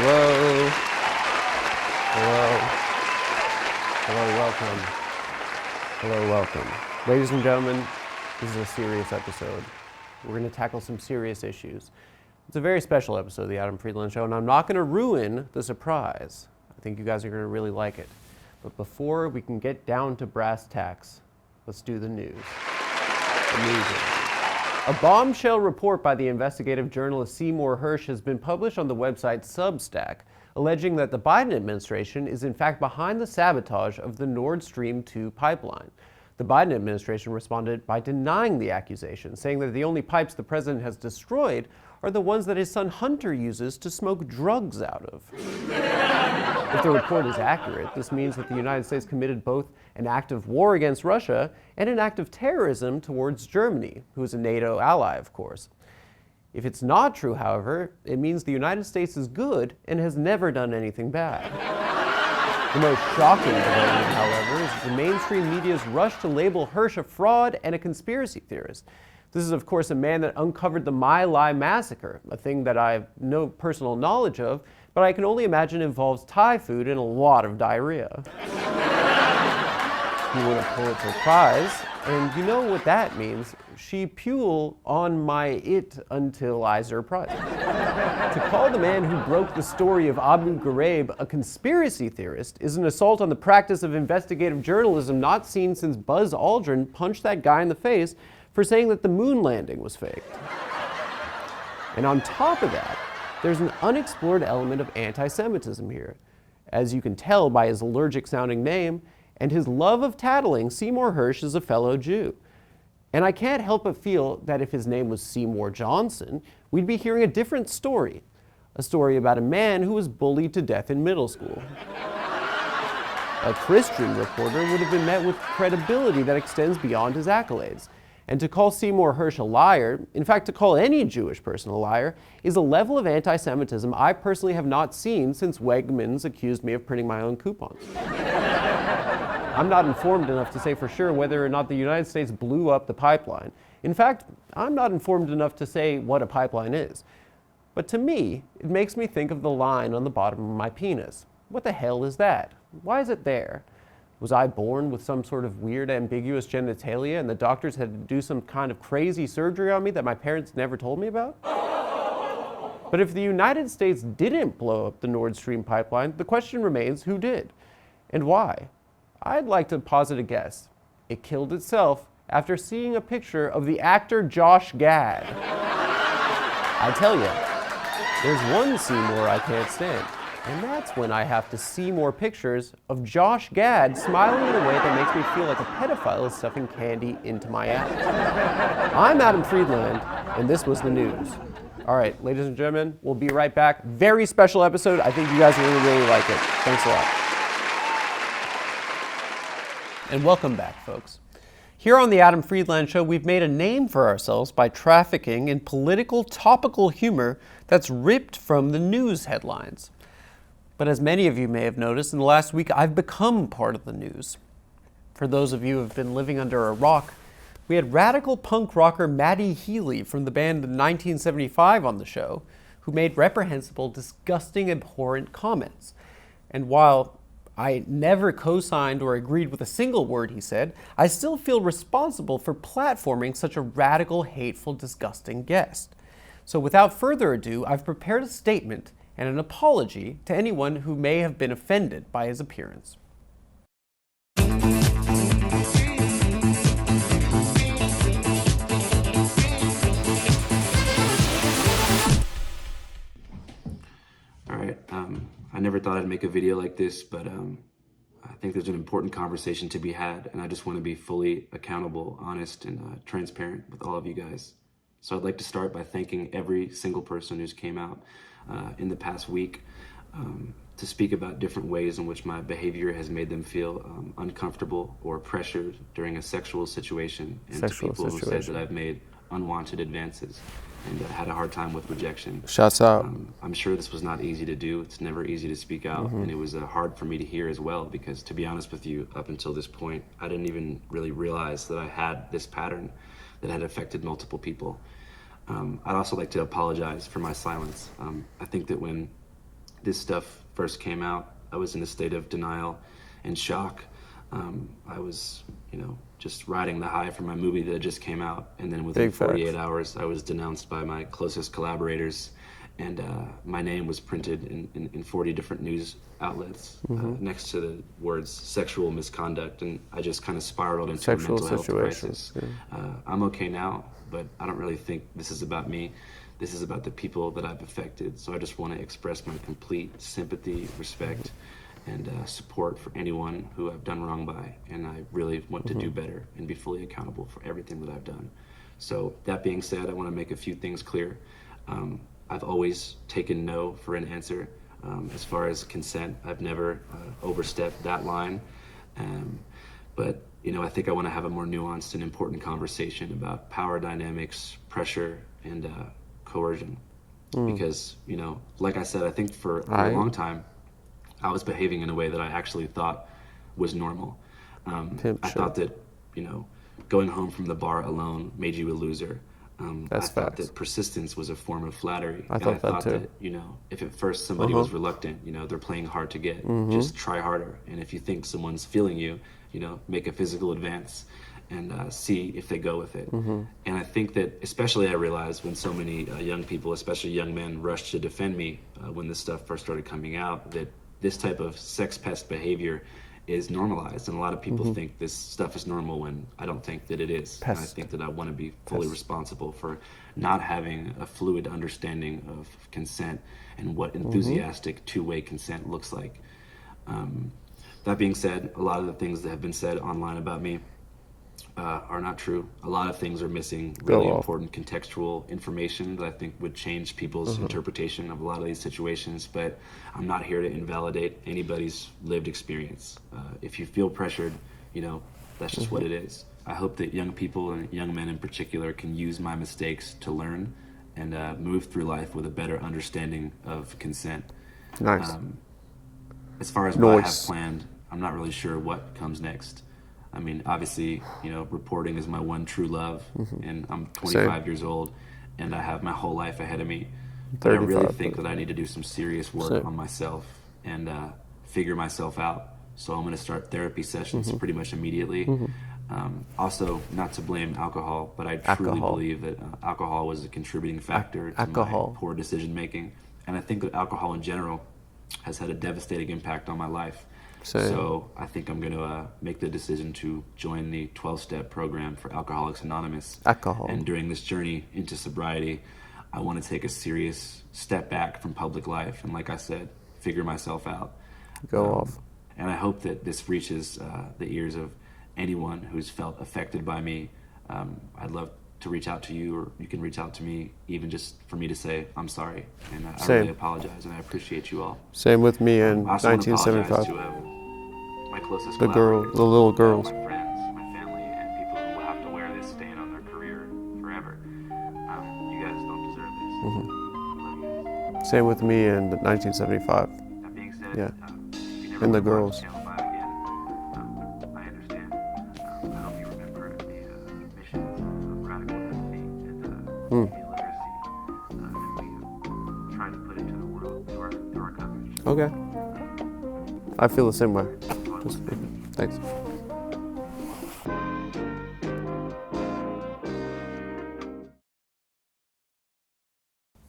Hello. Hello. Hello, welcome. Hello, welcome. Ladies and gentlemen, this is a serious episode. We're going to tackle some serious issues. It's a very special episode of the Adam Friedland Show, and I'm not going to ruin the surprise. I think you guys are going to really like it. But before we can get down to brass tacks, let's do the news. The news. A bombshell report by the investigative journalist Seymour Hersh has been published on the website Substack, alleging that the Biden administration is in fact behind the sabotage of the Nord Stream 2 pipeline. The Biden administration responded by denying the accusation, saying that the only pipes the president has destroyed are the ones that his son Hunter uses to smoke drugs out of. If the report is accurate, this means that the United States committed both an act of war against Russia and an act of terrorism towards Germany, who is a NATO ally, of course. If it's not true, however, it means the United States is good and has never done anything bad. The most shocking development, however, is the mainstream media's rush to label Hersh a fraud and a conspiracy theorist. This is, of course, a man that uncovered the My Lai massacre, a thing that I have no personal knowledge of, but I can only imagine involves Thai food and a lot of diarrhea. He won a Pulitzer Prize, and you know what that means. She pule on my it until I surprise. To call the man who broke the story of Abu Ghraib a conspiracy theorist is an assault on the practice of investigative journalism not seen since Buzz Aldrin punched that guy in the face for saying that the moon landing was faked. And on top of that, there's an unexplored element of anti-Semitism here. As you can tell by his allergic-sounding name and his love of tattling, Seymour Hersh is a fellow Jew. And I can't help but feel that if his name was Seymour Johnson, we'd be hearing a different story. A story about a man who was bullied to death in middle school. A Christian reporter would have been met with credibility that extends beyond his accolades. And to call Seymour Hersh a liar, in fact, to call any Jewish person a liar, is a level of anti-Semitism I personally have not seen since Wegmans accused me of printing my own coupons. I'm not informed enough to say for sure whether or not the United States blew up the pipeline. In fact, I'm not informed enough to say what a pipeline is. But to me, it makes me think of the line on the bottom of my penis. What the hell is that? Why is it there? Was I born with some sort of weird, ambiguous genitalia and the doctors had to do some kind of crazy surgery on me that my parents never told me about? But if the United States didn't blow up the Nord Stream pipeline, the question remains, who did? And why? I'd like to posit a guess. It killed itself after seeing a picture of the actor Josh Gad. I tell you, there's one Seymour I can't stand. And that's when I have to see more pictures of Josh Gad smiling in a way that makes me feel like a pedophile is stuffing candy into my ass. I'm Adam Friedland, and this was the news. All right, ladies and gentlemen, we'll be right back. Very special episode. I think you guys are going to really like it. Thanks a lot. And welcome back, folks. Here on the Adam Friedland Show, we've made a name for ourselves by trafficking in political topical humor that's ripped from the news headlines. But as many of you may have noticed, in the last week, I've become part of the news. For those of you who have been living under a rock, we had radical punk rocker Matty Healy from the band 1975 on the show, who made reprehensible, disgusting, abhorrent comments. And while I never co-signed or agreed with a single word he said, I still feel responsible for platforming such a radical, hateful, disgusting guest. So without further ado, I've prepared a statement and an apology to anyone who may have been offended by his appearance. All right, I never thought I'd make a video like this, but I think there's an important conversation to be had, and I just want to be fully accountable, honest, and transparent with all of you guys. So I'd like to start by thanking every single person who's came out in the past week to speak about different ways in which my behavior has made them feel uncomfortable or pressured during a sexual situation, and to people who said that I've made unwanted advances and had a hard time with rejection. Shouts out. I'm sure this was not easy to do. It's never easy to speak out, and it was hard for me to hear as well, because to be honest with you, up until this point, I didn't even really realize that I had this pattern that had affected multiple people. I'd also like to apologize for my silence. I think that when this stuff first came out, I was in a state of denial and shock. I was, just riding the high from my movie that just came out, and then within Big 48 facts. hours, I was denounced by my closest collaborators, and my name was printed in 40 different news outlets next to the words sexual misconduct, and I just kind of spiraled into Sexual a mental health situations, crisis. I'm okay now, but I don't really think this is about me. This is about the people that I've affected, so I just want to express my complete sympathy, respect, and support for anyone who I've done wrong by, and I really want to do better and be fully accountable for everything that I've done. So that being said, I want to make a few things clear. I've always taken no for an answer. As far as consent, I've never overstepped that line. But I think I want to have a more nuanced and important conversation about power dynamics, pressure, and coercion. Because, like I said, I think for a long time, I was behaving in a way that I actually thought was normal. I thought that, going home from the bar alone made you a loser. I thought that persistence was a form of flattery. I thought that, if at first somebody was reluctant, they're playing hard to get, just try harder. And if you think someone's feeling you, make a physical advance and see if they go with it. And I think that, especially I realized when so many young people, especially young men, rushed to defend me when this stuff first started coming out, that this type of sex pest behavior is normalized, and a lot of people think this stuff is normal when I don't think that it is. And I think that I want to be fully responsible for not having a fluid understanding of consent and what enthusiastic two-way consent looks like. That being said, a lot of the things that have been said online about me are not true. A lot of things are missing really important contextual information that I think would change people's interpretation of a lot of these situations, but I'm not here to invalidate anybody's lived experience. If you feel pressured, that's just what it is. I hope that young people and young men in particular can use my mistakes to learn and move through life with a better understanding of consent. Nice. As far as what I have planned, I'm not really sure what comes next. I mean, obviously, reporting is my one true love, and I'm 25 years old, and I have my whole life ahead of me. But I really think that I need to do some serious work on myself and figure myself out. So I'm going to start therapy sessions pretty much immediately. Also, not to blame alcohol, but I truly believe that alcohol was a contributing factor to my poor decision making. And I think that alcohol in general has had a devastating impact on my life. So I think I'm going to make the decision to join the 12-step program for Alcoholics Anonymous. And during this journey into sobriety, I want to take a serious step back from public life. And like I said, figure myself out. And I hope that this reaches the ears of anyone who's felt affected by me. I'd love to reach out to you, or you can reach out to me, even just for me to say, I'm sorry. And I really apologize, and I appreciate you all. Same with me in I also 1975. want to apologize to my closest The little girls. my friends, my family, and people who will have to wear this stain on their career forever. You guys don't deserve this. Love you. Same with me in 1975. That being said, Yeah. if you never And the watch girls. Channel 5 again, I understand. I hope you remember the missions of radical empathy and media literacy that we try to put into the world through our coverage. Okay. I feel the same way. Thanks.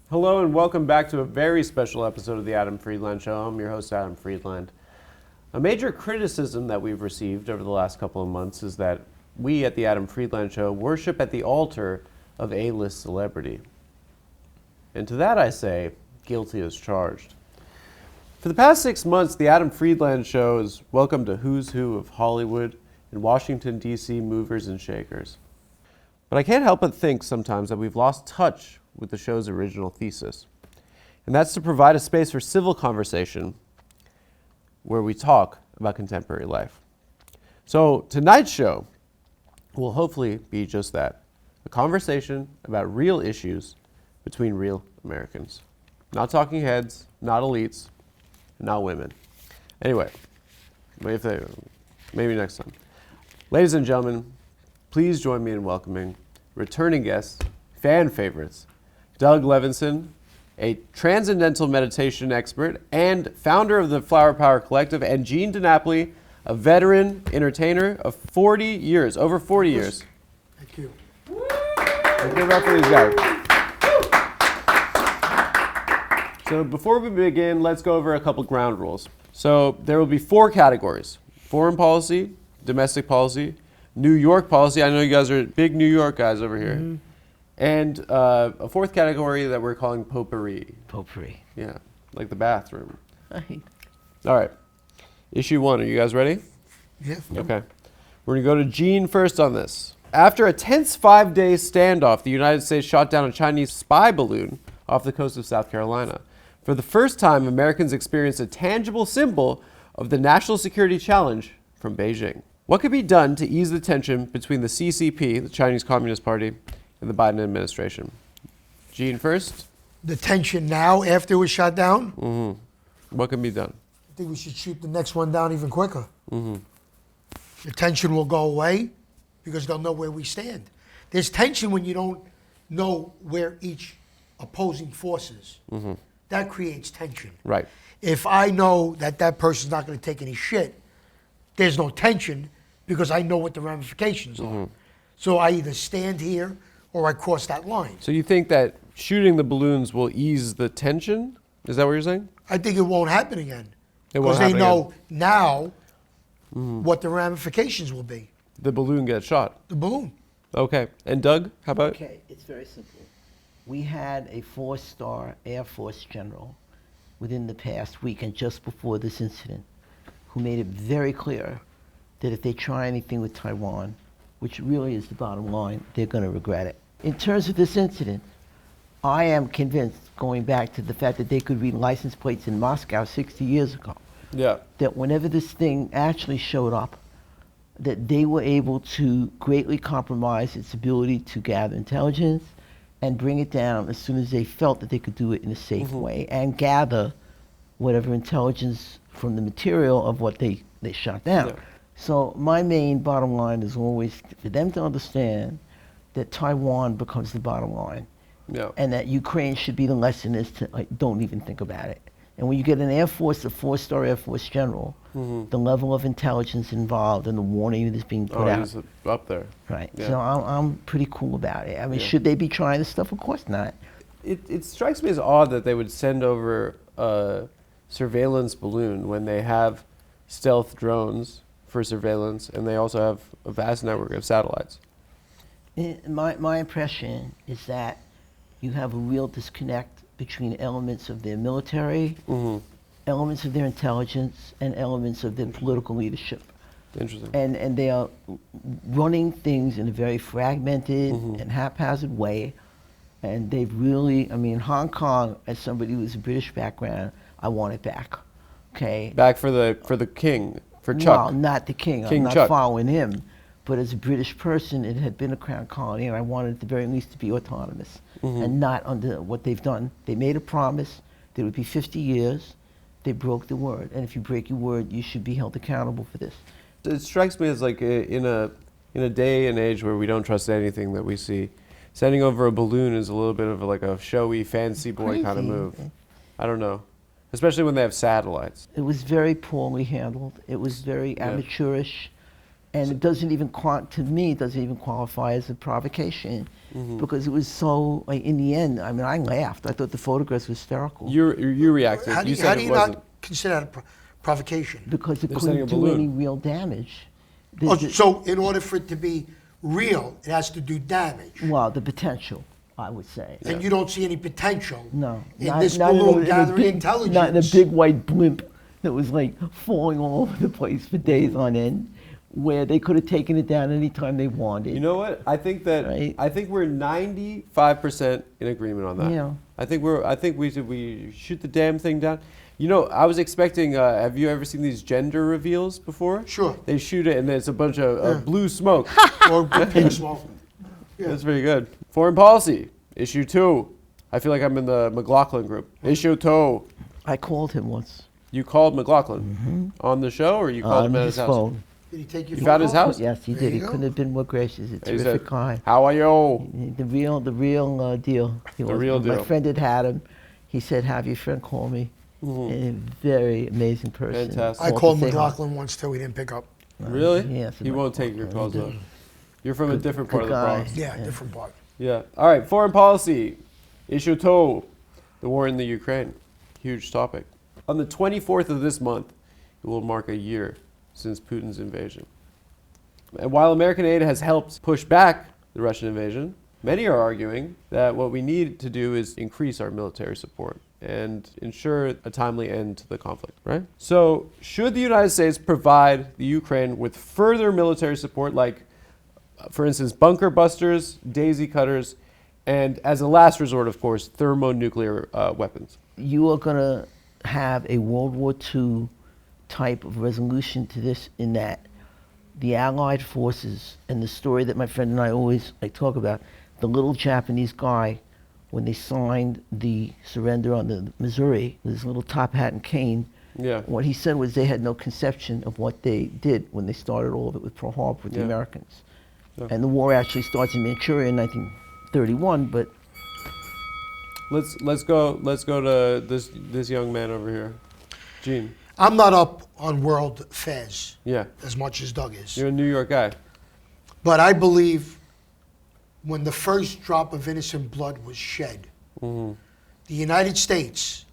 Hello and welcome back to a very special episode of the Adam Friedland Show. I'm your host, Adam Friedland. A major criticism that we've received over the last couple of months is that we at the Adam Friedland Show worship at the altar of A-list celebrity. And to that I say, guilty as charged. For the past 6 months, the Adam Friedland Show has welcomed a who's who of Hollywood and Washington, D.C. movers and shakers. But I can't help but think sometimes that we've lost touch with the show's original thesis. And that's to provide a space for civil conversation where we talk about contemporary life. So tonight's show will hopefully be just that, a conversation about real issues between real Americans. Not talking heads, not elites, not women. Anyway, maybe next time. Ladies and gentlemen, please join me in welcoming returning guests, fan favorites, Doug Levinson a transcendental meditation expert and founder of the Flower Power Collective, and Gene DiNapoli, a veteran entertainer of 40 years, over 40 years. Thank you. Give it up for these guys. So before we begin, let's go over a couple ground rules. So there will be 4 categories: foreign policy, domestic policy, New York policy. I know you guys are big New York guys over here. Mm-hmm. And a 4th category that we're calling potpourri. Potpourri. Yeah, like the bathroom. Right. All right. Issue 1, are you guys ready? Yeah. Okay. We're going to go to Gene first on this. After a tense 5-day standoff, the United States shot down a Chinese spy balloon off the coast of South Carolina. For the first time, Americans experienced a tangible symbol of the national security challenge from Beijing. What could be done to ease the tension between the CCP, the Chinese Communist Party, and the Biden administration? Gene first. The tension now after it was shot down, What can be done? I think we should shoot the next one down even quicker. The tension will go away because they'll know where we stand. There's tension when you don't know where each opposing force is. That creates tension. Right. If I know that that person's not going to take any shit, there's no tension because I know what the ramifications are. So I either stand here or I cross that line. So you think that shooting the balloons will ease the tension? Is that what you're saying? I think it won't happen again. It won't Because they happen know now what the ramifications will be. The balloon gets shot. The balloon. Okay. And Doug, how about? Okay, it's very simple. We had a 4-star Air Force general within the past week and just before this incident who made it very clear that if they try anything with Taiwan, which really is the bottom line, they're going to regret it. In terms of this incident, I am convinced, going back to the fact that they could read license plates in Moscow 60 years ago, Yeah. that whenever this thing actually showed up, that they were able to greatly compromise its ability to gather intelligence and bring it down as soon as they felt that they could do it in a safe way and gather whatever intelligence from the material of what they shot down. Yeah. So my main bottom line is always for them to understand that Taiwan becomes the bottom line. Yeah. And that Ukraine should be the lesson is to don't even think about it. And when you get an Air Force, a 4-star Air Force general, the level of intelligence involved and the warning that is being put out. He's up there. Right. Yeah. So I'm pretty cool about it. I mean, Yeah. should they be trying this stuff? Of course not. It strikes me as odd that they would send over a surveillance balloon when they have stealth drones for surveillance, and they also have a vast network of satellites. My impression is that you have a real disconnect between elements of their military, elements of their intelligence, and elements of their political leadership. Interesting. And they are running things in a very fragmented and haphazard way. And they've really, I mean, Hong Kong, as somebody who's a British background, I want it back. Okay? Back for the king, for Chuck. Well, not the king. King I'm not Chuck. following him. But as a British person, it had been a crown colony, and I wanted it at the very least to be autonomous and not under what they've done. They made a promise that it would be 50 years. They broke the word. And if you break your word, you should be held accountable for this. It strikes me as like in a day and age where we don't trust anything that we see, sending over a balloon is a little bit of like a showy, fancy boy kind of Crazy. move. I don't know. Especially when they have satellites. It was very poorly handled. It was very amateurish. And it doesn't even, to me, it doesn't even qualify as a provocation because it was so, like, in the end, I mean, I laughed. I thought the photographs were hysterical. You reacted. How do you you, said how do it you wasn't. not consider that a provocation? Because it They're sending couldn't a do balloon. any real damage. Oh, so in order for it to be real, it has to do damage. Well, the potential, I would say. And you don't see any potential No. in this balloon gathering intelligence. Not in a big white blimp that was like falling all over the place for days on end, where they could have taken it down anytime they wanted. You know what? I think that Right. I think we're 95% in agreement on that. Yeah. I think we shoot the damn thing down. You know, I was expecting. Have you ever seen these gender reveals before? Sure. They shoot it and there's a bunch of blue smoke. Or pink smoke. That's pretty good. Foreign policy issue 2. I feel like I'm in the McLaughlin group. Issue 2. I called him once You called McLaughlin on the show, or you called him at his his house? phone. Did he take your You phone found his call? house? Yes, he There did. you He go. couldn't have been more gracious. A He terrific said, guy. "How are you?" The real deal. The real My deal. friend had him. He said, have your friend call me. And a very amazing person. Fantastic. I Called called to say hi. McLaughlin once too. He didn't pick up. Really? Yeah, so He my- won't take your calls though. You're from a different part of good the guy. Bronx. Yeah, different part. Yeah. All right. Foreign policy. Issue two. The war in the Ukraine. Huge topic. On the 24th of this month, it will mark a year since Putin's invasion. And while American aid has helped push back the Russian invasion, many are arguing that what we need to do is increase our military support and ensure a timely end to the conflict, right? So, should the United States provide the Ukraine with further military support, like, for instance, bunker busters, daisy cutters, and as a last resort, of course, thermonuclear weapons? You are going to have a World War II type of resolution to this, in that the Allied forces, and the story that my friend and I always talk about, the little Japanese guy, when they signed the surrender on the Missouri, with his little top hat and cane, Yeah. what he said was they had no conception of what they did when they started all of it with Pearl Harbor with the Yeah. Americans. Yeah. And the war actually starts in Manchuria in 1931, but Let's go to this young man over here, Gene. I'm not up on world affairs Yeah, as much as Doug is. you're a New York guy. But I believe when the first drop of innocent blood was shed, the United States,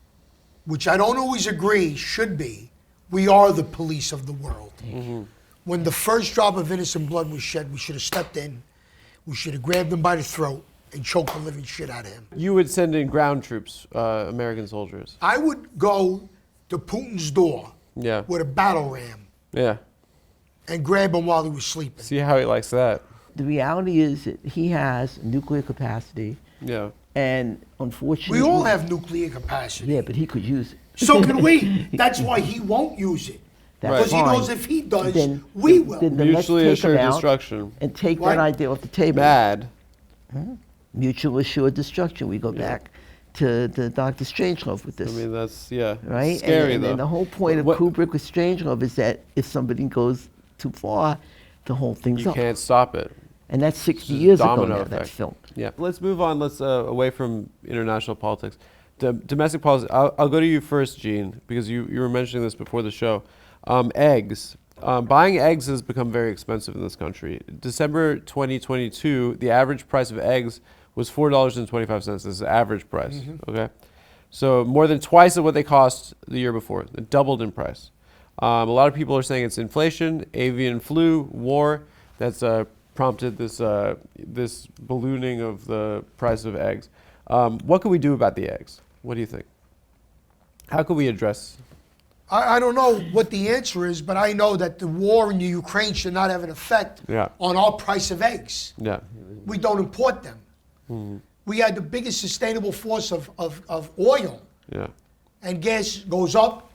which I don't always agree should be, we are the police of the world. When the first drop of innocent blood was shed, we should have stepped in. We should have grabbed him by the throat and choked the living shit out of him. You would send in ground troops, American soldiers. I would go to Putin's door Yeah, with a battle ram yeah. and grab him while he was sleeping. See how he likes that. the reality is that he has nuclear capacity, Yeah. and unfortunately... We all have nuclear capacity. Yeah, but he could use it. So can we. That's why he won't use it. That's Because he fine. knows if he does, Then- we will. then let's Mutually take assured him out destruction. and take What? that idea off the table. Bad. Mutual assured destruction. We go back to Dr. Strangelove with I this, mean, that's, yeah. right? Scary, and, though. and the whole point of What- Kubrick with Strangelove is that if somebody goes too far, the whole thing's You up. can't stop it. And that's 60 It's years ago domino now, effect. that film. Yeah. Let's move on. Let's away from international politics. Domestic policy. I'll go to you first, Gene, because you were mentioning this before the show. Eggs. Buying eggs has become very expensive in this country. December 2022, the average price of eggs was $4.25. This is the average price. Okay. So more than twice of what they cost the year before. It doubled in price. A lot of people are saying it's inflation, avian flu, war. That's prompted this ballooning of the price of eggs. What can we do about the eggs? What do you think? How can we address? I don't know what the answer is, but I know that the war in the Ukraine should not have an effect Yeah. on our price of eggs. Yeah. We don't import them. We had the biggest sustainable force of oil, Yeah. and gas goes up.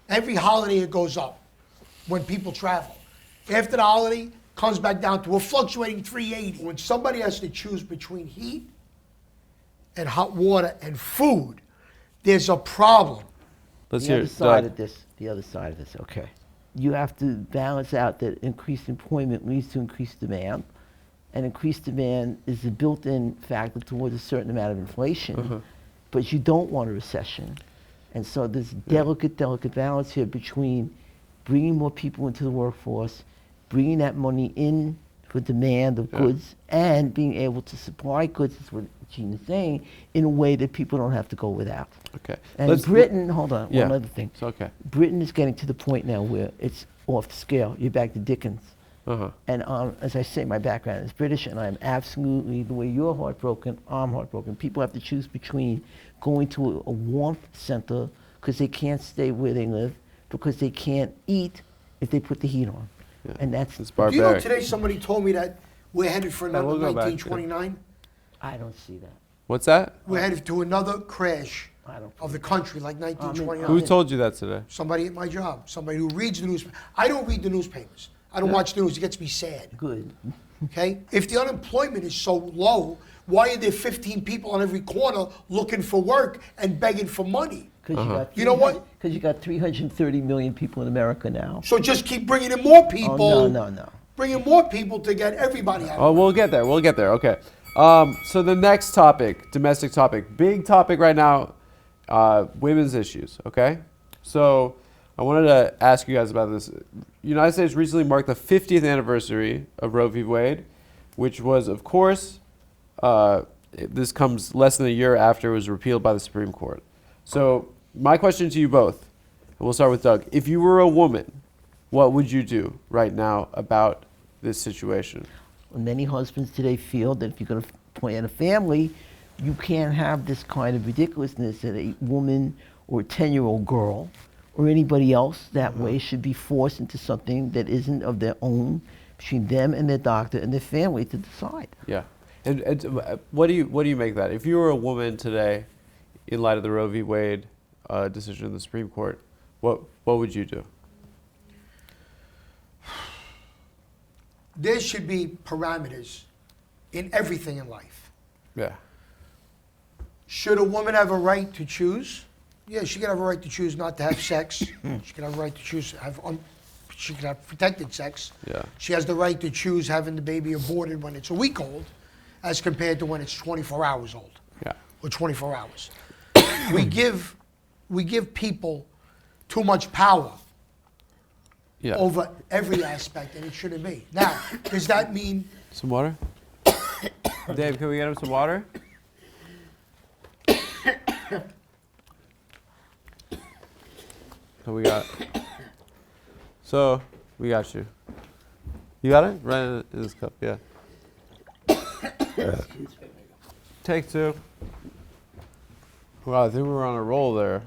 Every holiday it goes up when people travel. After the holiday, comes back down to a fluctuating 380. When somebody has to choose between heat and hot water and food, there's a problem. Let's The hear other it. side Doug. of this, okay. You have to balance out that increased employment leads to increased demand, and increased demand is a built-in factor towards a certain amount of inflation, but you don't want a recession. And so there's delicate balance here between bringing more people into the workforce, bringing that money in for demand of goods, and being able to supply goods, is what Gene is saying, in a way that people don't have to go without. Okay. And Britain, hold on, Yeah. one other thing. It's okay. Britain is getting to the point now where it's off the scale. You're back to Dickens. Uh-huh. And as I say, my background is British, and I'm absolutely, the way you're heartbroken, I'm heartbroken. People have to choose between going to a warmth center because they can't stay where they live, because they can't eat if they put the heat on. Yeah. And that's, It's Do you know barbaric. today somebody told me that we're headed for another we'll go back, yeah. 1929? I don't see that. What's that? We're headed to another crash I don't of the country like Who 1929. told you that today? Somebody at my job, somebody who reads the newspaper. I don't read the newspapers. I don't watch the news. It gets me sad. Good. Okay? If the unemployment is so low, why are there 15 people on every corner looking for work and begging for money? Because You know what? Because you got 330 million people in America now. So just keep bringing in more people. Oh, no. Bring in more people to get everybody out. Oh, we'll get there. Okay. So the next topic, domestic topic, big topic right now, women's issues, okay? So I wanted to ask you guys about this. The United States recently marked the 50th anniversary of Roe v. Wade, which was, of course, this comes less than a year after it was repealed by the Supreme Court. So my question to you both, and we'll start with Doug. If you were a woman, what would you do right now about this situation? Many husbands today feel that if you're going to plan a family, you can't have this kind of ridiculousness that a woman or a 10-year-old girl or anybody else that way should be forced into something that isn't of their own, between them and their doctor and their family to decide. Yeah. And what do you make of that? If you were a woman today, in light of the Roe v. Wade decision in the Supreme Court, what would you do? There should be parameters in everything in life. Yeah. Should a woman have a right to choose? Yeah, she can have a right to choose not to have sex. She can have a right to choose she can have protected sex. Yeah. She has the right to choose having the baby aborted when it's a week old, as compared to when it's 24 hours old. Yeah. Or 24 hours. we give people too much power over every aspect, and it shouldn't be. Now, does that mean... Some water? Dave, can we get him some water? So we got you. You got it? Right in this cup, yeah. Take two. Wow, I think we were on a roll there.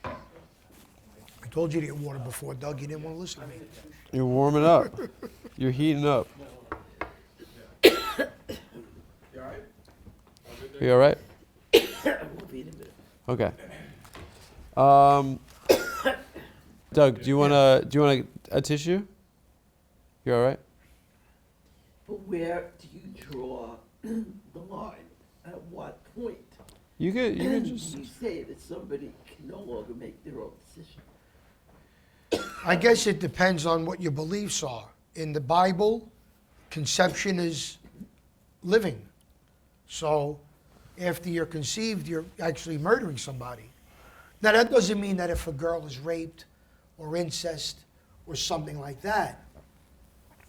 I told you to get water before, Doug. You didn't want to listen to me. You're warming up. You're heating up. You all right? Okay. Doug, do you want a tissue? You all right? But where do you draw the line? At what point? You could just. You say that somebody can no longer make their own decision. I guess it depends on what your beliefs are. In the Bible, conception is living. So after you're conceived, you're actually murdering somebody. Now, that doesn't mean that if a girl is raped or incest or something like that,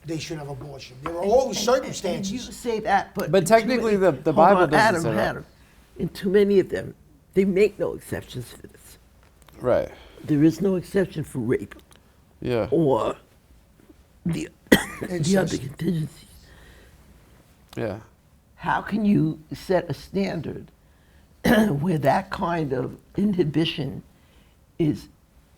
they should have abortion. There are always circumstances. And you say that, But technically, the Bible doesn't say that. Adam, in too many of them, they make no exceptions for this. Right. There is no exception for rape Yeah. or the other Incest. contingencies. Yeah. How can you set a standard where that kind of inhibition is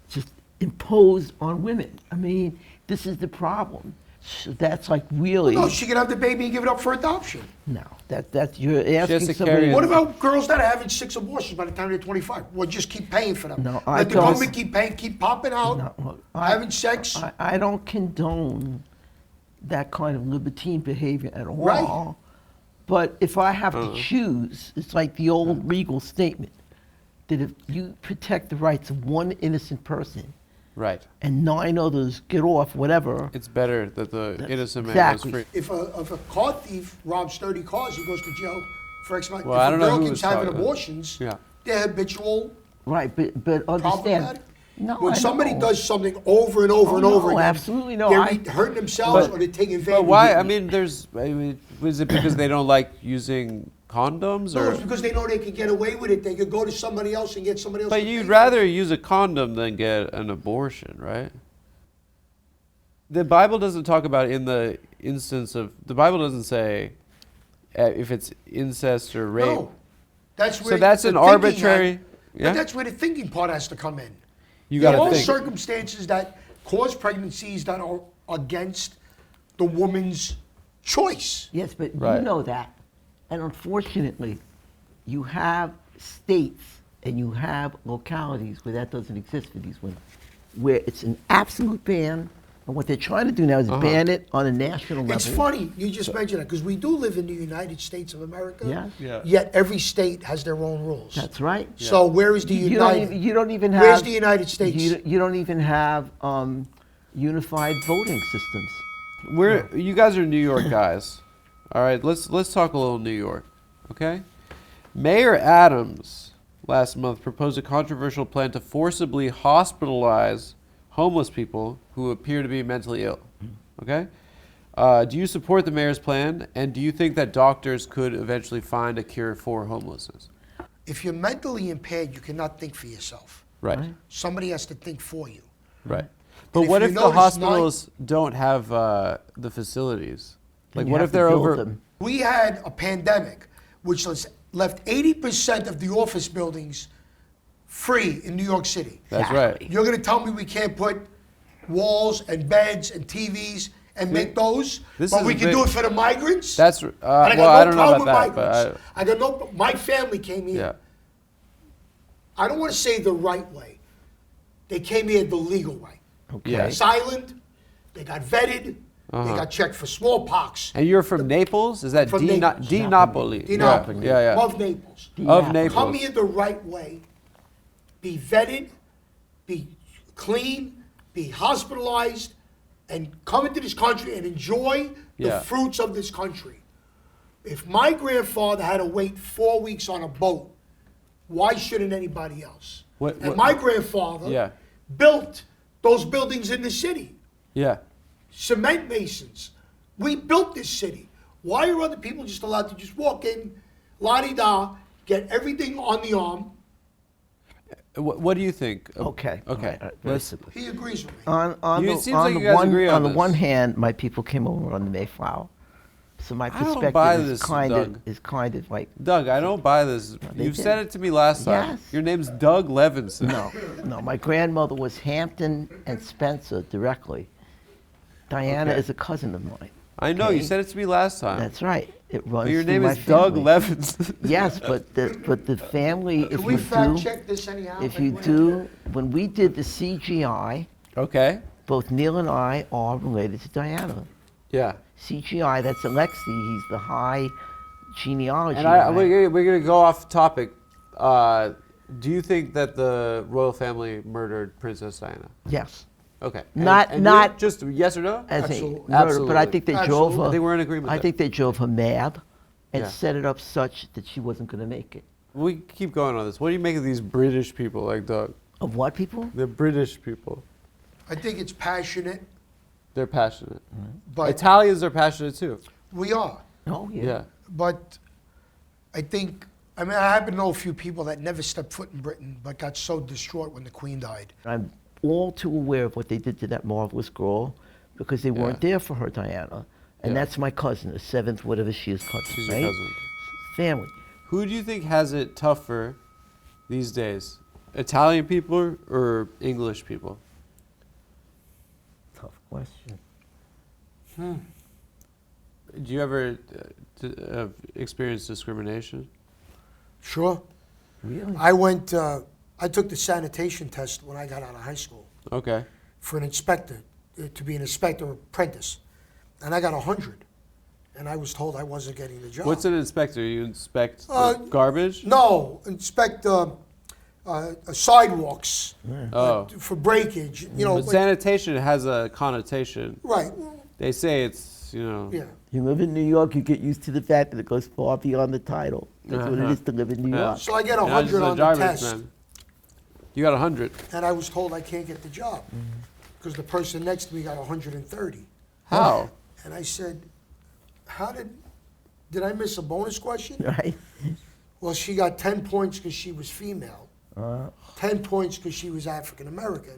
just imposed on women? I mean, this is the problem. So that's like really No, she can have the baby and give it up for adoption. no. That's you're has asking to somebody. carry it. What about girls that are having 6 abortions by the time they're 25? Well, just keep paying for them. No, Let the government keep paying, keep popping out, No, look, having sex. I don't condone that kind of libertine behavior at all. Right. But if I have to choose, it's like the old Regal statement that if you protect the rights of one innocent person Right. and 9 others get off, whatever. It's better that the That's innocent man exactly. goes free. If a car thief robs 30 cars, he goes to jail for X amount. Well, I if don't a know girl who keeps was having talking- abortions, Yeah. they're habitual, Right, but understand. problematic. No, When I somebody know. does something over and over Oh, and over no, again, absolutely no. they're I- either hurting themselves But- or they're taking advantage. But why? I mean, is it because they don't like using condoms, No, or? it's because they know they could get away with it. They could go to somebody else and get somebody else. But to you'd pay rather use a condom than get an abortion, right? The Bible doesn't talk about in the instance of the Bible doesn't say if it's incest or rape. No, that's where. So that's the an thinking arbitrary. But Yeah. that's where the thinking part has to come in. You There got are to all think. circumstances that cause pregnancies that are against the woman's choice. Yes, but Right. you know that. And unfortunately, you have states and you have localities where that doesn't exist for these women, where it's an absolute ban. And what they're trying to do now is ban it on a national level. It's funny you just mentioned that because we do live in the United States of America. Yeah. Yeah. Yet every state has their own rules. That's right. So where is the You United? you don't even have. Where's the United States? You don't even have unified voting systems. You guys are New York guys. All right, let's talk a little New York, okay? Mayor Adams last month proposed a controversial plan to forcibly hospitalize homeless people who appear to be mentally ill. Okay? Do you support the mayor's plan, and do you think that doctors could eventually find a cure for homelessness? If you're mentally impaired, you cannot think for yourself. Right. Somebody has to think for you. Right. But if what you if the notice hospitals don't have the facilities? Like, You what have if to they're build over? them. We had a pandemic which left 80% of the office buildings free in New York City. That's right. You're going to tell me we can't put walls and beds and TVs and make those, This but is we a can big- do it for the migrants? That's And well, I got I no don't know problem about with that, migrants. but I got no. My family came here. yeah. I don't want to say the right way. They came here the legal way. Okay. Yeah. Silent. They got vetted. They got checked for smallpox. And you're from Naples? Is that From Di Naples. Di Napoli? Di Yeah, Napoli. yeah, yeah. Of Naples. Of Naples. Come here the right way. Be vetted. Be clean. Be hospitalized. And come into this country and enjoy the Yeah. fruits of this country. If my grandfather had to wait 4 weeks on a boat, why shouldn't anybody else? And my grandfather Yeah. built those buildings in the city. Yeah. Cement masons. We built this city. Why are other people just allowed to just walk in, la-di-da, get everything on the arm? What do you think? Okay. Okay. All right, very Let's- simply. He agrees with me. On It the, seems on like the you guys one, agree on on the this. one hand, my people came over on the Mayflower, so my I don't perspective buy is this, kind Doug. of like Doug, I don't buy this. they You've did. said it to me last time. Yes. Your name's Doug Levinson. no. My grandmother was Hampton and Spencer directly. Diana Okay. is a cousin of mine. I know. You Okay. said it to me last time. That's right. It runs. But your through name my is Doug family. Levinson. Yes, but the family. Can If we you fact do, check this anyhow? if you do, when we did the CGI, Okay. both Neil and I are related to Diana. Yeah. CGI, that's Alexi. He's the high genealogy. And guy. we're gonna go off topic. Do you think that the royal family murdered Princess Diana? Yes. Okay. Not- you- not- just yes or no? As a Absolutely. murder, but I Absolutely. think they drove Absolutely. her. I think we're in agreement I there. think they drove her mad, and Yeah. set it up such that she wasn't going to make it. We keep going on this. What do you make of these British people like Doug? Of what people? The British people. I think it's passionate, They're passionate. but Italians are passionate too. we are. Oh yeah. Yeah. But I think, I mean, I happen to know a few people that never stepped foot in Britain but got so distraught when the Queen died. I'm all too aware of what they did to that marvelous girl, because they weren't there for her, Diana, and Yeah. that's my cousin, the seventh, whatever she is, cousin. She's right? your cousin. Family. Who do you think has it tougher these days? Italian people or English people? Tough question. Do you ever experience discrimination? Sure. Really? I took the sanitation test when I got out of high school Okay. for an inspector, to be an inspector apprentice. And I got 100. And I was told I wasn't getting the job. What's an inspector? You inspect Uh, garbage? No, inspect sidewalks Oh. for breakage. You know, But like- sanitation has a connotation. right. They say it's, you know. Yeah. You live in New York, you get used to the fact that it goes far beyond the title. That's what it is to live in New Yeah. York. So I get You're not 100 just a on the garbage test. man. You got 100. And I was told I can't get the job Mm-hmm. because the person next to me got 130. How? And I said, did I miss a bonus question? Right? Well, she got 10 points because she was female, 10 points because she was African American,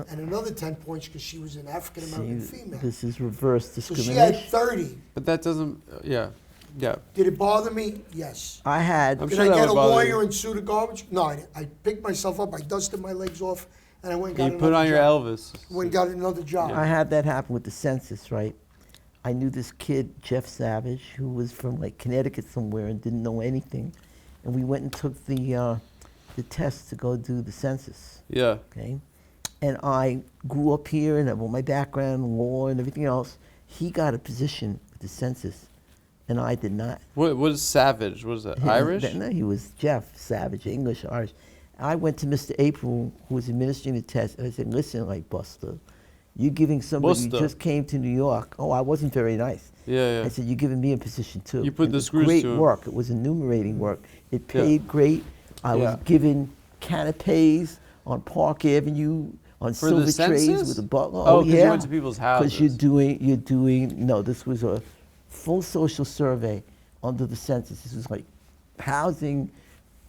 and another 10 points because she was an African American See, female. this is reverse So she discrimination. had 30. But that doesn't, yeah. Yeah. Did it bother me? Yes. I had I'm Did sure I that get would a bother lawyer you. and sue the garbage? No, I picked myself up, I dusted my legs off, and I went and got You put another on your job. Elvis. Went and got another job. I had that happen with the census, right? I knew this kid, Jeff Savage, who was from like Connecticut somewhere and didn't know anything, and we went and took the test to go do the census. Yeah. Okay, and I grew up here and have all my background, law and everything else. He got a position with the census, and I did not. What is Savage? What is that? Irish? No, he was Jeff Savage, English, Irish. I went to Mr. April, who was administering the test, and I said, "Listen, like Buster, you're giving somebody who Buster. just came to New York." Oh, I wasn't very nice. Yeah, yeah. I said, "You're giving me a position too." You put And the it was screws great to him. work. It was enumerating work. It Yeah. paid great. I Yeah. was given canapes on Park Avenue on For the silver trays census? with a butler. Oh, 'cause you yeah. went to people's Because you're houses. doing, no, this was a full social survey under the census. This was like housing,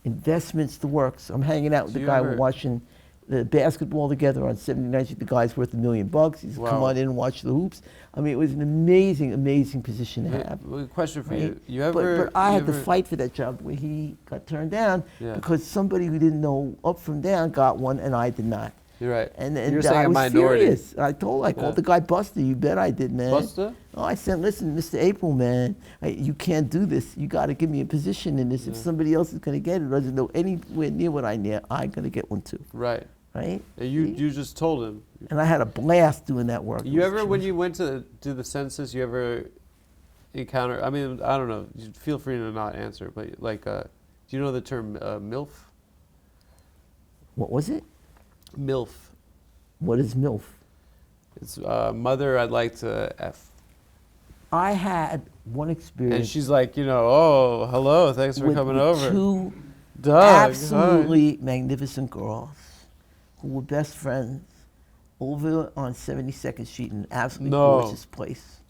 investments, the works. I'm hanging out with So the you guy, ever- we're watching the basketball together on 79th Street. The guy's worth $1 million. He said, come Wow. on in and watch the hoops. I mean, it was an amazing, amazing position to have. Well, question for right? you. You ever? But I you had to ever- fight for that job where he got turned down Yeah. because somebody who didn't know up from down got one and I did not. You're right. And You're saying I a was minority. furious. I Yeah. called the guy Buster. You bet I did, man. Buster? Oh, I said, listen, Mr. April, man, you can't do this. You got to give me a position in this. If somebody else is going to get it, doesn't know anywhere near what I'm going to get one too. Right. Right? And you just told him. And I had a blast doing that work. It You was ever, when terrific. you went to do the census, you ever encounter? I mean, I don't know. You feel free to not answer, but like, do you know the term MILF? What was it? MILF. What is MILF? It's mother. I'd like to F. I had one experience. And she's like, oh, hello, thanks for with, coming with over. two Doug, hi. absolutely magnificent girls who were best friends over on 72nd Street in an absolutely No. gorgeous place.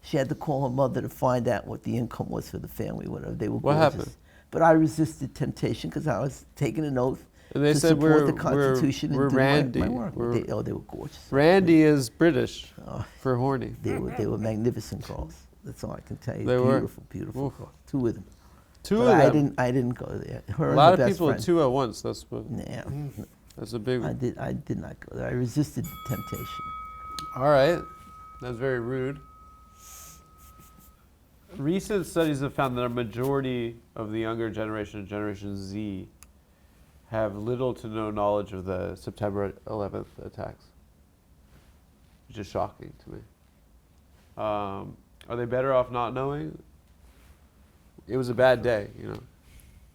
She had to call her mother to find out what the income was for the family, whatever. They were What gorgeous. happened? But I resisted temptation because I was taking an oath And they to said support the we're Constitution we're and do Randy. my work. We're- They were gorgeous. Randy is British Oh. for horny. They were magnificent girls. That's all I can tell you. They were? Beautiful, beautiful Oof. girls. Two of them. Two But of them. I didn't go there. Her A and lot her of best people friend. two at once. That's what. Yeah. That's a big. I did not go there. I resisted the temptation. All right, that's very rude. Recent studies have found that a majority of the younger generation, Generation Z, have little to no knowledge of the September 11th attacks, which is shocking to me. Are they better off not knowing? It was a bad day,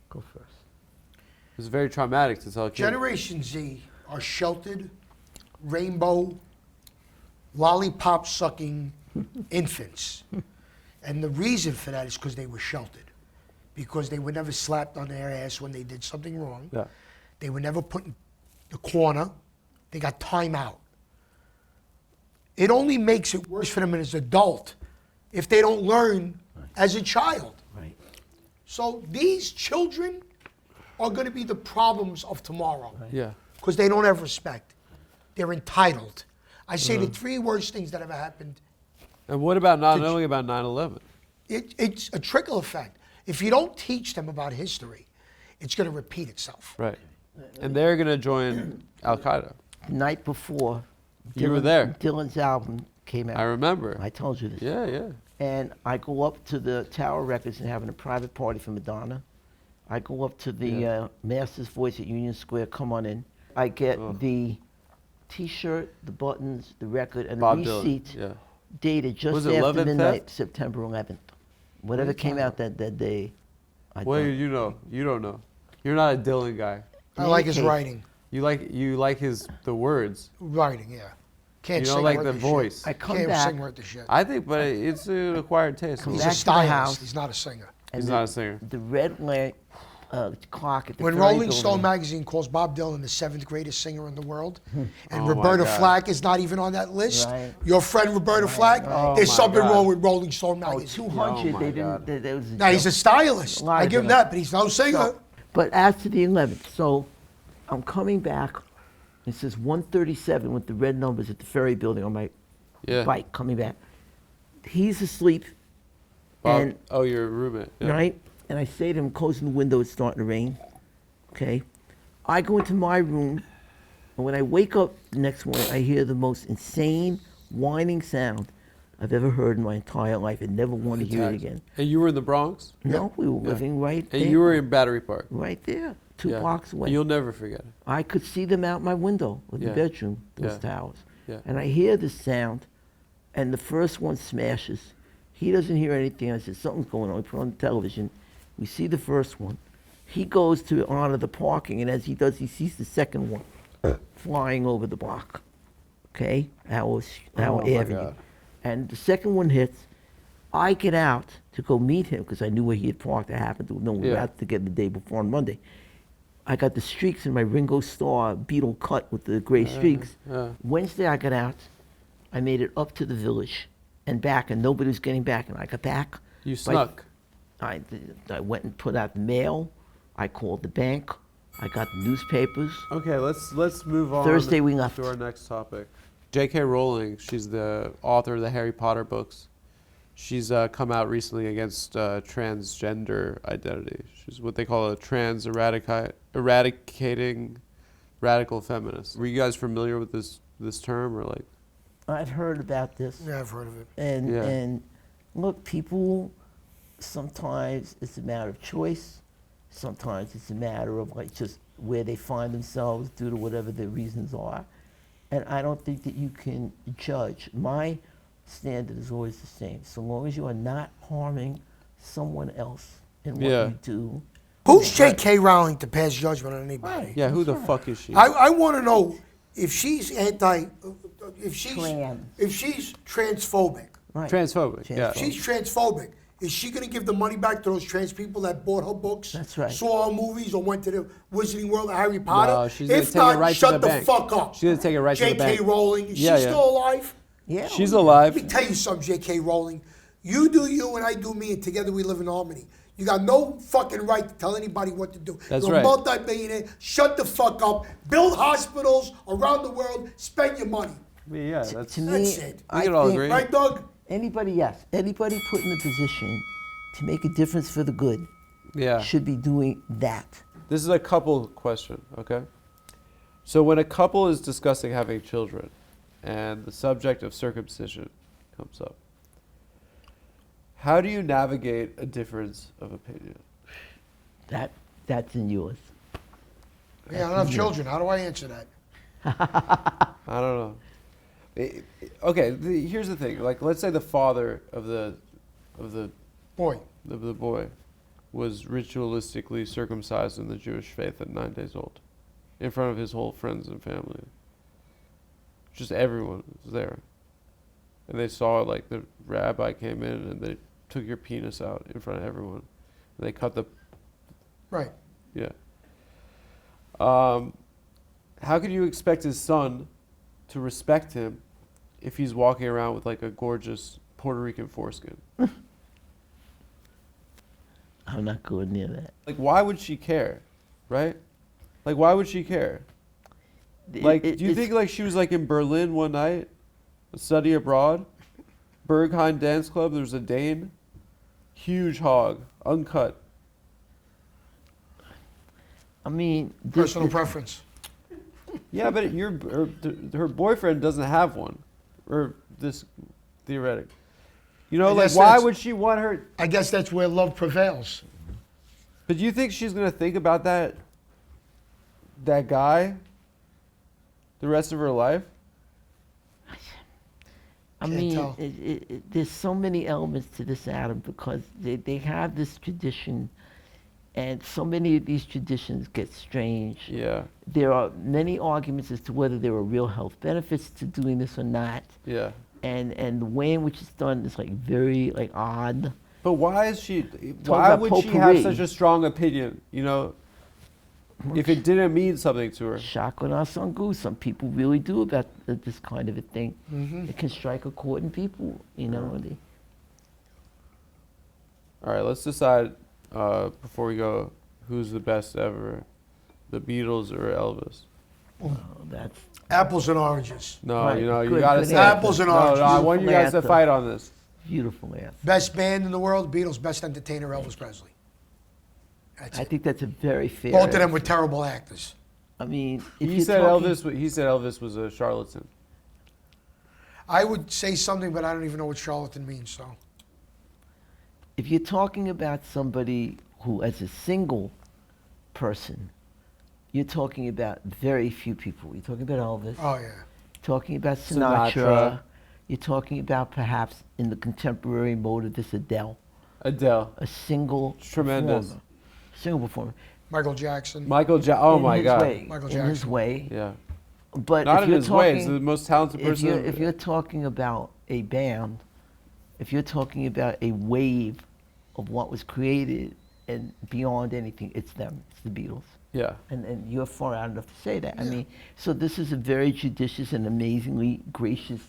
Go first. It was very traumatic to tell kids. Generation Z are sheltered, rainbow, lollipop sucking infants. And the reason for that is because they were sheltered. Because they were never slapped on their ass when they did something wrong. Yeah. They were never put in the corner. They got time out. It only makes it worse for them as an adult if they don't learn as a child. Right. So these children are going to be the problems of tomorrow. Yeah. Because they don't have respect. They're entitled. I say the three worst things that ever happened. And what about not Did you- knowing about 9/11? It's a trickle effect. If you don't teach them about history, it's going to repeat itself. Right. And they're going to join Al Qaeda. The night before, You were there. Dylan's album came out. I remember. I told you this. Yeah, yeah. And I go up to the Tower Records and having a private party for Madonna. I go up to the Master's Voice at Union Square. Come on in. I get the T-shirt, the buttons, the record, and Bob a Dylan, receipt yeah. dated just Was it after Love and midnight, Theft? September 11th. Whatever came out that day, I What do done. you know? You don't know. You're not a Dylan guy. I like his Okay. writing. You like the words. Writing, yeah. Can't You sing don't like worth the shit. voice. I come Can't back. sing worth the shit. I think, but it's an acquired taste. He's back a to the stylist. house. He's not a singer. and He's the- not a singer. The red lamp clock at the When Ferry Rolling Building. Stone magazine calls Bob Dylan the 7th greatest singer in the world, and Oh my Roberta God. Flack is not even on that list, Right. your friend Roberta Flack, Oh there's my something God. wrong with Rolling Stone Oh, magazine. 200, Oh my they God. didn't, there was a Now, he's a joke. stylist. A lot I of give him them are. that, but he's no singer. So, but as to the 11th, so I'm coming back. It says 137 with the red numbers at the Ferry Building on my Yeah. bike coming back. He's asleep, Bob- and oh, your roommate. Yeah. right? And I say to him, closing the window, it's starting to rain. Okay. I go into my room, and when I wake up the next morning, I hear the most insane whining sound I've ever heard in my entire life and never want to hear it again. And you were in the Bronx? No, we were living right there. And you were in Battery Park? right there, 2 Yeah. blocks away. You'll never forget it. I could see them out my window of Yeah. the bedroom, those Yeah. towers. Yeah. And I hear this sound, and the first one smashes. He doesn't hear anything. I said, something's going on. We put on the television. We see the first one. He goes to honor the parking, and as he does, he sees the second one flying over the block. Okay? Our Oh, my Avenue. God. And the second one hits. I get out to go meet him because I knew where he had parked. I happened to know we were Yeah. out together the day before on Monday. I got the streaks in my Ringo Starr Beatle cut with the gray streaks. Wednesday I got out. I made it up to the village and back, and nobody was getting back. And I got back. You snuck. I went and put out the mail. I called the bank. I got the newspapers. Okay, let's move on. Thursday we left. To our next topic. J.K. Rowling, she's the author of the Harry Potter books. She's come out recently against transgender identity. She's what they call a trans eradicating radical feminist. Were you guys familiar with this term, or like? I'd heard about this. Yeah, I've heard of it. And look, people, sometimes it's a matter of choice. Sometimes it's a matter of like just where they find themselves due to whatever their reasons are. And I don't think that you can judge. My standard is always the same. So long as you are not harming someone else in what you do. Who's J.K. Rowling to pass judgment on anybody? Right. Yeah, who the fuck is she? I want to know if she's if she's transphobic. Right. Transphobic. Yeah. If she's transphobic, is she going to give the money back to those trans people that bought her books? That's right. Saw her movies or went to the Wizarding World of Harry Potter? No, she's gonna if take not, it right to shut the the bank. fuck up. She's gonna take it right to the bank. J.K. Rowling, is Yeah, she yeah. still alive? Yeah. She's alive. Let me tell you something, J.K. Rowling. You do you and I do me, and together we live in harmony. You got no fucking right to tell anybody what to do. That's You're right. a multi-billionaire. Shut the fuck up. Build hospitals around the world. Spend your money. Yeah, that's. To me, That's it. We can all think agree. Right, Doug? anybody put in a position to make a difference for the good Yeah. should be doing that. This is a couple question, okay? So when a couple is discussing having children and the subject of circumcision comes up, how do you navigate a difference of opinion? That's in yours. Yeah, I don't have children. How do I answer that? I don't know. Okay, here's the thing. Like, let's say the father of the Boy, boy was ritualistically circumcised in the Jewish faith at 9 days old, in front of his whole friends and family. Just everyone was there, and they saw like the rabbi came in and they took your penis out in front of everyone, and they cut the right. yeah. How could you expect his son to respect him if he's walking around with like a gorgeous Puerto Rican foreskin? I'm not going near that. Like, why would she care, right? Like, why would she care? Like, do you think like she was like in Berlin one night, a study abroad, Berghain Dance Club? There's a Dane, huge hog, uncut. I mean, Personal preference. Yeah, but her boyfriend doesn't have one, or this theoretic. You know, I like guess why that's- would she want her? I guess that's where love prevails. But do you think she's gonna think about that guy the rest of her life? I Can't mean, tell. there's so many elements to this, Adam, because they have this tradition, and so many of these traditions get strange. Yeah, There are many arguments as to whether there are real health benefits to doing this or not, yeah. and the way in which it's done is like very like odd. But why is she? Talk Why about would she have potpourri. such a strong opinion? You know, if it didn't mean something to her. Shakuna Sangu, some people really do about this kind of a thing. It can strike a chord in people, you know. All right, let's decide before we go who's the best ever, the Beatles or Elvis. That's Apples and oranges. No, Right, you know, you good, gotta good say answer. Apples and no, oranges. no, I want you Beautiful guys to answer. fight on this. beautiful answer. Best band in the world, Beatles. Best entertainer, Elvis Presley. That's I it. think that's a very fair. Both of them answer. were terrible actors. I mean, if He you're said talking- Elvis. He said Elvis was a charlatan. I would say something, but I don't even know what charlatan means. So If you're talking about somebody who, as a single person, you're talking about very few people. You're talking about Elvis. oh yeah. Talking about Sinatra. Sinatra. You're talking about perhaps in the contemporary mode of this Adele, Adele, a single Tremendous. performer. Single performer. Michael Jackson. Oh In my his God. way, Michael in his Jackson. way. Yeah. But Not if in you're his talking, way. He's the most talented if person. if you're talking about a band, if you're talking about a wave of what was created and beyond anything, it's them. It's the Beatles. Yeah. And you're far out enough to say that. I mean, so this is a very judicious and amazingly gracious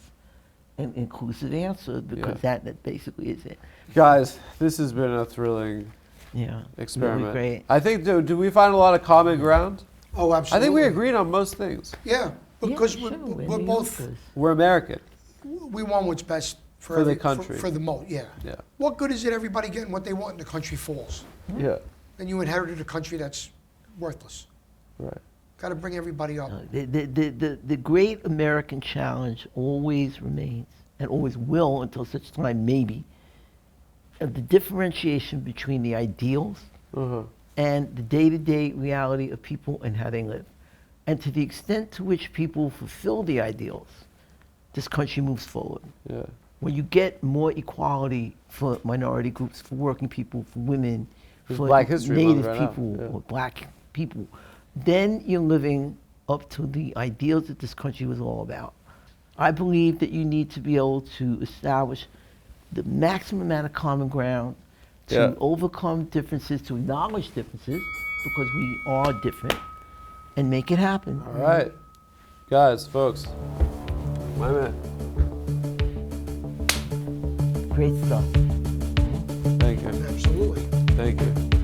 and inclusive answer because that basically is it. Guys, this has been a thrilling Yeah. experiment. Really great. I think, do we find a lot of common ground? Oh, I absolutely. think we agreed on most things. Yeah, because Yeah, sure, we're New both, Yorkers. We're American. we want what's best For the country. For the most, yeah. Yeah. What good is it everybody getting what they want and the country falls? Yeah. Then you inherited a country that's worthless. Right. Got to bring everybody up. The great American challenge always remains and always will until such time, maybe, of the differentiation between the ideals and the day-to-day reality of people and how they live. And to the extent to which people fulfill the ideals, this country moves forward. Yeah. When you get more equality for minority groups, for working people, for women, There's for Black History Month Native right now, people, yeah. or black people, then you're living up to the ideals that this country was all about. I believe that you need to be able to establish the maximum amount of common ground to overcome differences, to acknowledge differences, because we are different, and make it happen. All right. Guys, folks. Wait a minute. Great stuff. Thank you. Absolutely. Thank you.